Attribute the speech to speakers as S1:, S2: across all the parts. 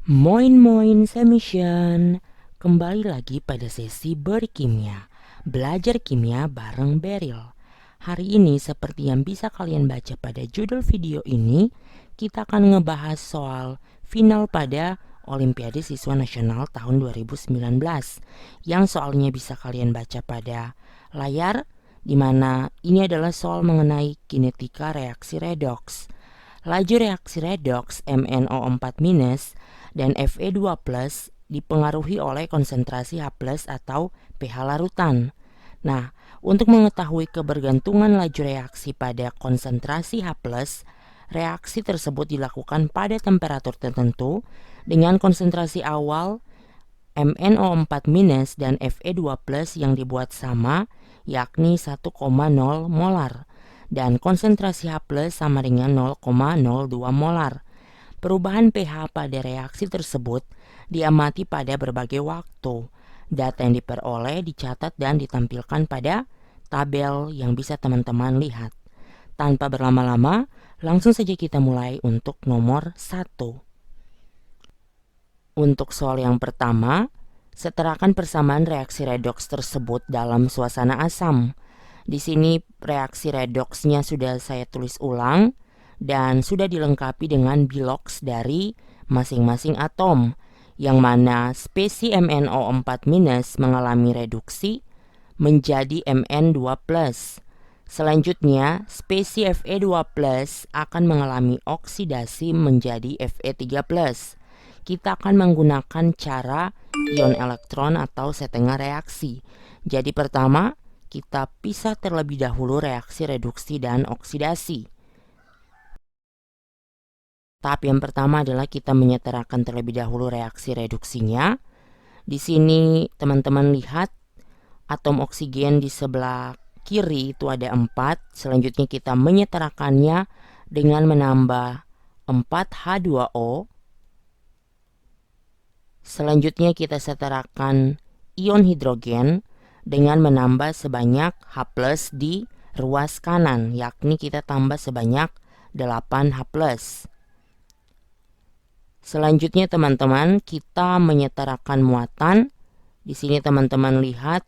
S1: Moin moin semission. Kembali lagi pada sesi berkimia. Belajar kimia bareng Beril. Hari ini seperti yang bisa kalian baca pada judul video ini, kita akan ngebahas soal final pada Olimpiade Siswa Nasional tahun 2019. Yang soalnya bisa kalian baca pada layar, di mana ini adalah soal mengenai kinetika reaksi redoks. Laju reaksi redoks MnO4- dan Fe2+ dipengaruhi oleh konsentrasi H+ atau pH larutan. Nah, untuk mengetahui kebergantungan laju reaksi pada konsentrasi H+, reaksi tersebut dilakukan pada temperatur tertentu dengan konsentrasi awal MnO4- dan Fe2+ yang dibuat sama, yakni 1,0 molar, dan konsentrasi H+ sama dengan 0,02 molar. Perubahan pH pada reaksi tersebut diamati pada berbagai waktu. Data yang diperoleh dicatat dan ditampilkan pada tabel yang bisa teman-teman lihat. Tanpa berlama-lama, langsung saja kita mulai untuk nomor 1. Untuk soal yang pertama, setarakan persamaan reaksi redoks tersebut dalam suasana asam. Di sini reaksi redoksnya sudah saya tulis ulang dan sudah dilengkapi dengan biloks dari masing-masing atom, yang mana spesi MnO4- mengalami reduksi menjadi Mn2+. Selanjutnya, spesi Fe2+ akan mengalami oksidasi menjadi Fe3+. Kita akan menggunakan cara ion elektron atau setengah reaksi. Jadi pertama, kita pisah terlebih dahulu reaksi reduksi dan oksidasi. Tahap yang pertama adalah kita menyetarakan terlebih dahulu reaksi reduksinya. Di sini teman-teman lihat atom oksigen di sebelah kiri itu ada 4. Selanjutnya kita menyetarakannya dengan menambah 4H2O. Selanjutnya kita setarakan ion hidrogen dengan menambah sebanyak H+ di ruas kanan, yakni kita tambah sebanyak 8H+. Selanjutnya teman-teman, kita menyetarakan muatan. Di sini teman-teman lihat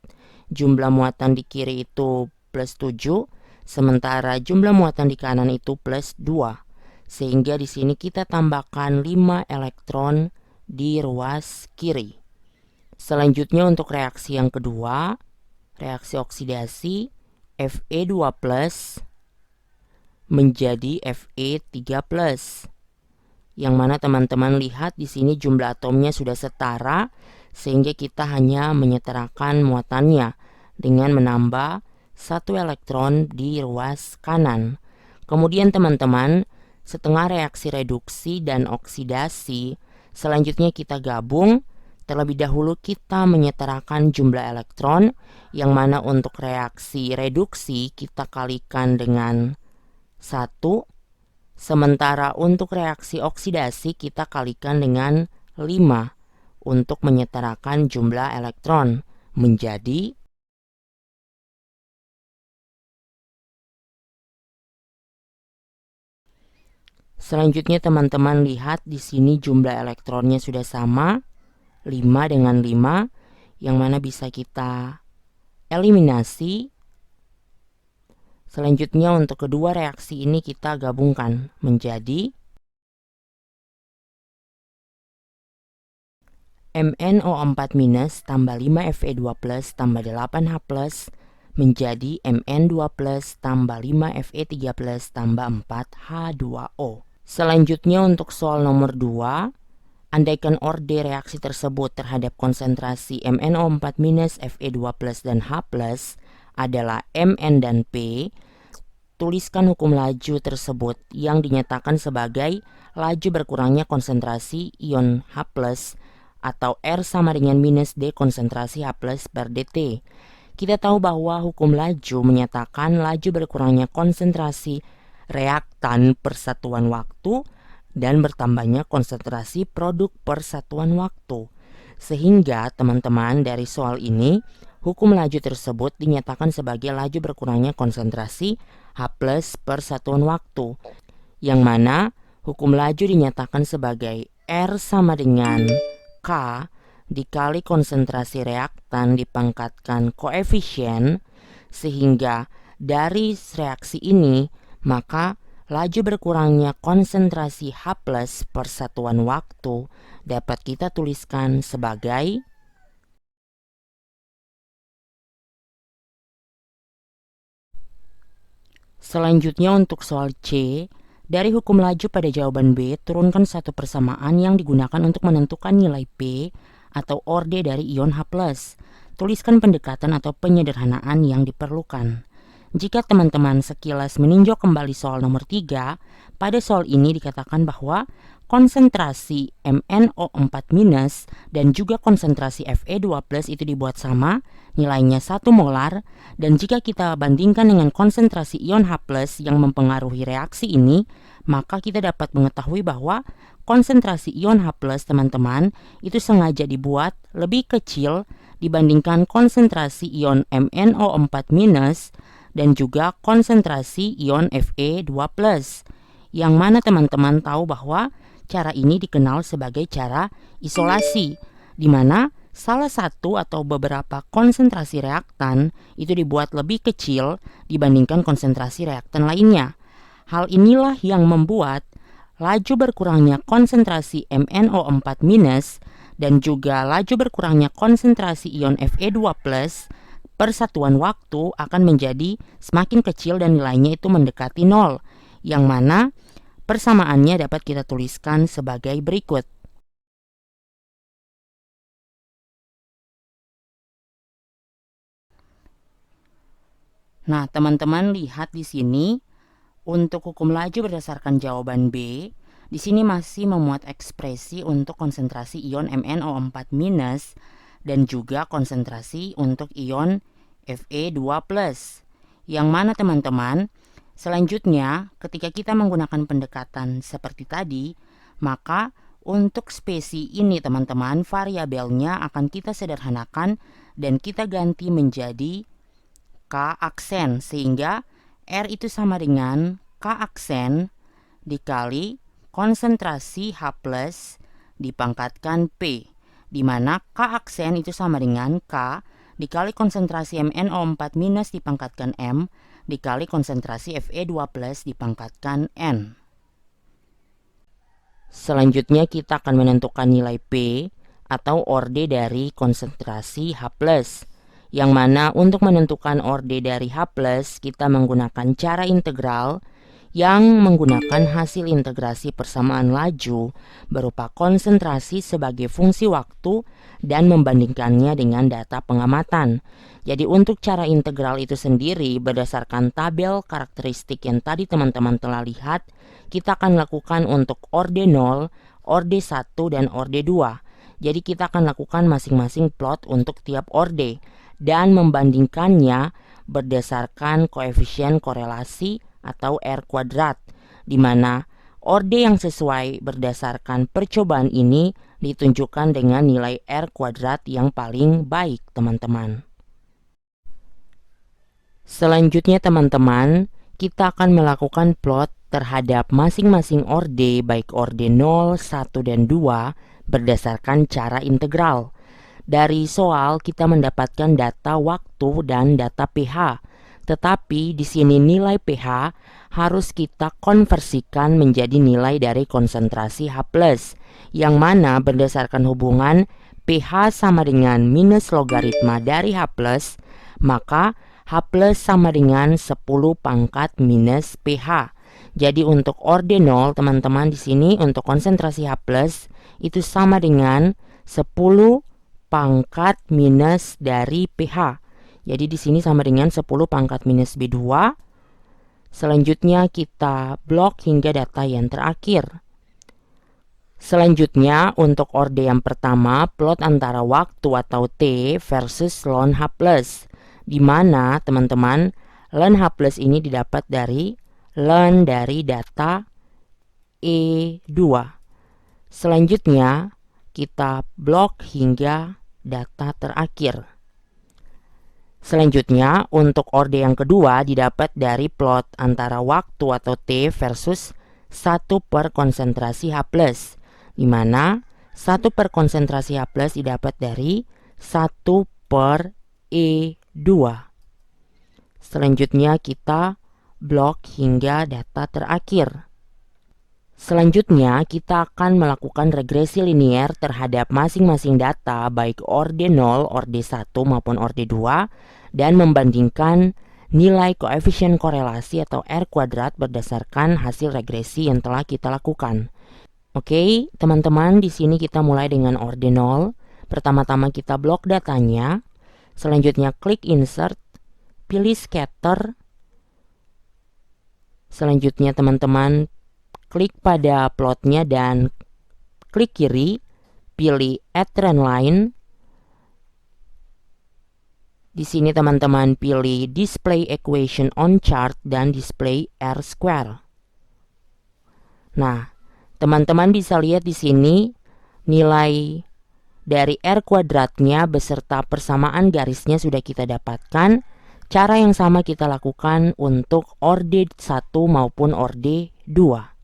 S1: jumlah muatan di kiri itu +7, sementara jumlah muatan di kanan itu +2. Sehingga di sini kita tambahkan 5 elektron di ruas kiri. Selanjutnya untuk reaksi yang kedua, reaksi oksidasi Fe2+ menjadi Fe3+. Yang mana teman-teman lihat di sini jumlah atomnya sudah setara, sehingga kita hanya menyetarakan muatannya dengan menambah 1 elektron di ruas kanan. Kemudian teman-teman, setengah reaksi reduksi dan oksidasi, selanjutnya kita gabung. Terlebih dahulu kita menyetarakan jumlah elektron, yang mana untuk reaksi reduksi kita kalikan dengan 1. Sementara untuk reaksi oksidasi kita kalikan dengan 5 untuk menyetarakan jumlah elektron menjadi selanjutnya teman-teman lihat di sini jumlah elektronnya sudah sama, 5 dengan 5, yang mana bisa kita eliminasi. Selanjutnya untuk kedua reaksi ini kita gabungkan menjadi MnO4- tambah 5 Fe2+ tambah 8H+ menjadi Mn2+ tambah 5 Fe3+ tambah 4H2O. Selanjutnya untuk soal nomor 2, andaikan orde reaksi tersebut terhadap konsentrasi MnO4- Fe2+ dan H+ adalah Mn dan P, tuliskan hukum laju tersebut yang dinyatakan sebagai laju berkurangnya konsentrasi ion H+ atau R sama dengan minus D konsentrasi H+ per dt. Kita tahu bahwa hukum laju menyatakan laju berkurangnya konsentrasi reaktan per satuan waktu dan bertambahnya konsentrasi produk per satuan waktu. Sehingga teman-teman dari soal ini, hukum laju tersebut dinyatakan sebagai laju berkurangnya konsentrasi H+ per satuan waktu, yang mana hukum laju dinyatakan sebagai R sama dengan K dikali konsentrasi reaktan dipangkatkan koefisien, sehingga dari reaksi ini maka laju berkurangnya konsentrasi H+ per satuan waktu dapat kita tuliskan sebagai selanjutnya untuk soal C. Dari hukum laju pada jawaban B, turunkan satu persamaan yang digunakan untuk menentukan nilai P atau orde dari ion H+. Tuliskan pendekatan atau penyederhanaan yang diperlukan. Jika teman-teman sekilas meninjau kembali soal nomor 3, pada soal ini dikatakan bahwa konsentrasi MnO4- dan juga konsentrasi Fe2+ itu dibuat sama, nilainya 1 molar, dan jika kita bandingkan dengan konsentrasi ion H+ yang mempengaruhi reaksi ini, maka kita dapat mengetahui bahwa konsentrasi ion H+ teman-teman itu sengaja dibuat lebih kecil dibandingkan konsentrasi ion MnO4- dan juga konsentrasi ion Fe2+, yang mana teman-teman tahu bahwa cara ini dikenal sebagai cara isolasi, di mana salah satu atau beberapa konsentrasi reaktan itu dibuat lebih kecil dibandingkan konsentrasi reaktan lainnya. Hal inilah yang membuat laju berkurangnya konsentrasi MnO4- dan juga laju berkurangnya konsentrasi ion Fe2+ per satuan waktu akan menjadi semakin kecil dan nilainya itu mendekati 0, yang mana persamaannya dapat kita tuliskan sebagai berikut. Nah, teman-teman lihat di sini untuk hukum laju berdasarkan jawaban B, di sini masih memuat ekspresi untuk konsentrasi ion MnO4- dan juga konsentrasi untuk ion Fe2+. Yang mana teman-teman, selanjutnya ketika kita menggunakan pendekatan seperti tadi, maka untuk spesi ini teman-teman variabelnya akan kita sederhanakan dan kita ganti menjadi K aksen, sehingga R itu sama dengan K aksen dikali konsentrasi H+ dipangkatkan P, di mana K aksen itu sama dengan K dikali konsentrasi MnO4- dipangkatkan M dikali konsentrasi Fe2+ dipangkatkan N. Selanjutnya kita akan menentukan nilai P atau orde dari konsentrasi H+, yang mana untuk menentukan orde dari H+ kita menggunakan cara integral yang menggunakan hasil integrasi persamaan laju berupa konsentrasi sebagai fungsi waktu dan membandingkannya dengan data pengamatan. Jadi untuk cara integral itu sendiri berdasarkan tabel karakteristik yang tadi teman-teman telah lihat, kita akan lakukan untuk orde 0, orde 1, dan orde 2. Jadi kita akan lakukan masing-masing plot untuk tiap orde dan membandingkannya berdasarkan koefisien korelasi atau R kuadrat, di mana orde yang sesuai berdasarkan percobaan ini ditunjukkan dengan nilai R kuadrat yang paling baik, teman-teman. Selanjutnya teman-teman, kita akan melakukan plot terhadap masing-masing orde baik orde 0, 1, dan 2 berdasarkan cara integral. Dari soal kita mendapatkan data waktu dan data pH. Tetapi di sini nilai pH harus kita konversikan menjadi nilai dari konsentrasi H+, yang mana berdasarkan hubungan pH sama dengan minus logaritma dari H+, maka H+ sama dengan 10 pangkat minus pH. Jadi untuk orde 0 teman-teman di sini untuk konsentrasi H+ itu sama dengan 10 pangkat minus dari pH. Jadi di sini sama dengan 10 pangkat minus B2. Selanjutnya kita blok hingga data yang terakhir. Selanjutnya untuk orde yang pertama, plot antara waktu atau T versus ln H+, di mana teman-teman ln H+ ini didapat dari ln dari data E2. Selanjutnya kita blok hingga data terakhir. Selanjutnya untuk orde yang kedua didapat dari plot antara waktu atau T versus 1 per konsentrasi H+, di mana 1 per konsentrasi H+ didapat dari 1 per E2. Selanjutnya kita blok hingga data terakhir. Selanjutnya kita akan melakukan regresi linier terhadap masing-masing data baik orde 0, orde 1 maupun orde 2 dan membandingkan nilai koefisien korelasi atau R kuadrat berdasarkan hasil regresi yang telah kita lakukan. Oke, teman-teman, di sini kita mulai dengan orde 0. Pertama-tama kita blok datanya. Selanjutnya klik insert, pilih scatter. Selanjutnya teman-teman klik pada plotnya dan klik kiri, pilih add trend line. Di sini teman-teman pilih display equation on chart dan display R square. Nah, teman-teman bisa lihat di sini nilai dari R kuadratnya beserta persamaan garisnya sudah kita dapatkan. Cara yang sama kita lakukan untuk orde 1 maupun orde 2.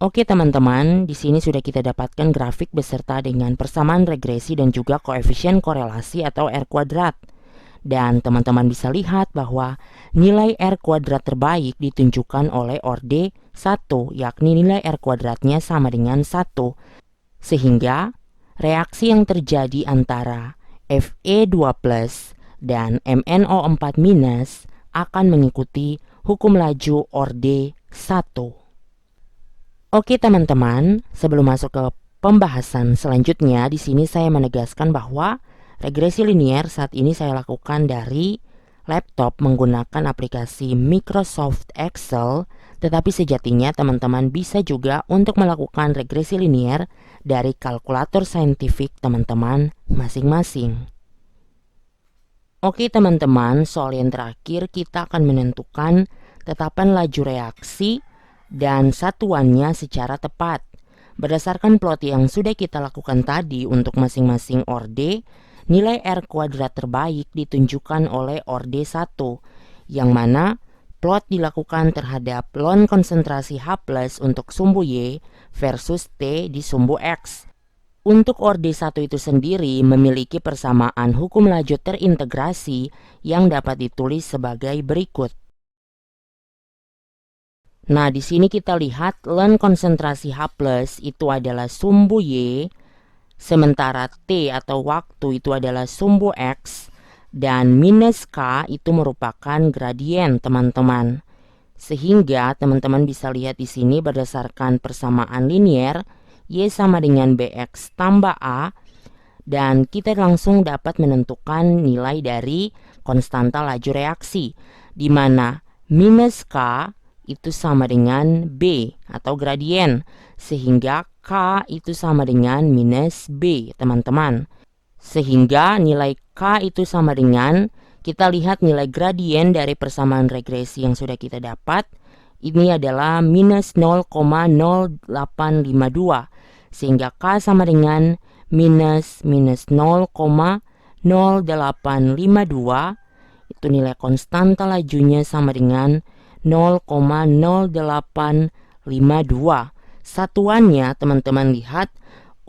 S1: Oke teman-teman, di sini sudah kita dapatkan grafik beserta dengan persamaan regresi dan juga koefisien korelasi atau R kuadrat. Dan teman-teman bisa lihat bahwa nilai R kuadrat terbaik ditunjukkan oleh orde 1, yakni nilai R kuadratnya sama dengan 1. Sehingga reaksi yang terjadi antara Fe2+ dan MnO4- akan mengikuti hukum laju orde 1. Oke teman-teman, sebelum masuk ke pembahasan selanjutnya, di sini saya menegaskan bahwa regresi linier saat ini saya lakukan dari laptop menggunakan aplikasi Microsoft Excel, tetapi sejatinya teman-teman bisa juga untuk melakukan regresi linier dari kalkulator saintifik teman-teman masing-masing. Oke teman-teman, soal yang terakhir kita akan menentukan tetapan laju reaksi dan satuannya secara tepat. Berdasarkan plot yang sudah kita lakukan tadi untuk masing-masing orde, nilai R kuadrat terbaik ditunjukkan oleh orde 1, yang mana plot dilakukan terhadap ln konsentrasi H+ untuk sumbu Y versus T di sumbu X. Untuk orde 1 itu sendiri memiliki persamaan hukum laju terintegrasi yang dapat ditulis sebagai berikut. Nah, di sini kita lihat ln konsentrasi H+ itu adalah sumbu Y, sementara T atau waktu itu adalah sumbu X, dan minus K itu merupakan gradien, teman-teman. Sehingga teman-teman bisa lihat di sini berdasarkan persamaan linier Y sama dengan BX tambah A, dan kita langsung dapat menentukan nilai dari konstanta laju reaksi, di mana minus K itu sama dengan B atau gradien, sehingga K itu sama dengan minus B, teman-teman. Sehingga nilai K itu sama dengan, kita lihat nilai gradien dari persamaan regresi yang sudah kita dapat, ini adalah minus 0,0852, sehingga K sama dengan minus 0,0852, itu nilai konstanta lajunya sama dengan 0,0852. Satuannya teman-teman lihat,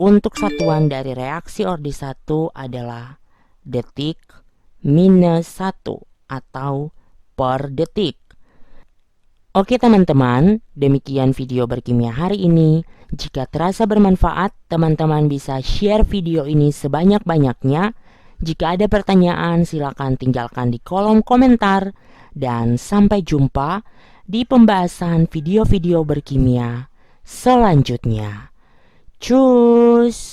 S1: untuk satuan dari reaksi orde 1 adalah detik minus 1 atau per detik. Oke teman-teman, demikian video berkimia hari ini. Jika terasa bermanfaat, teman-teman bisa share video ini sebanyak-banyaknya. Jika ada pertanyaan, silakan tinggalkan di kolom komentar. Dan sampai jumpa di pembahasan video-video berkimia selanjutnya. Cus!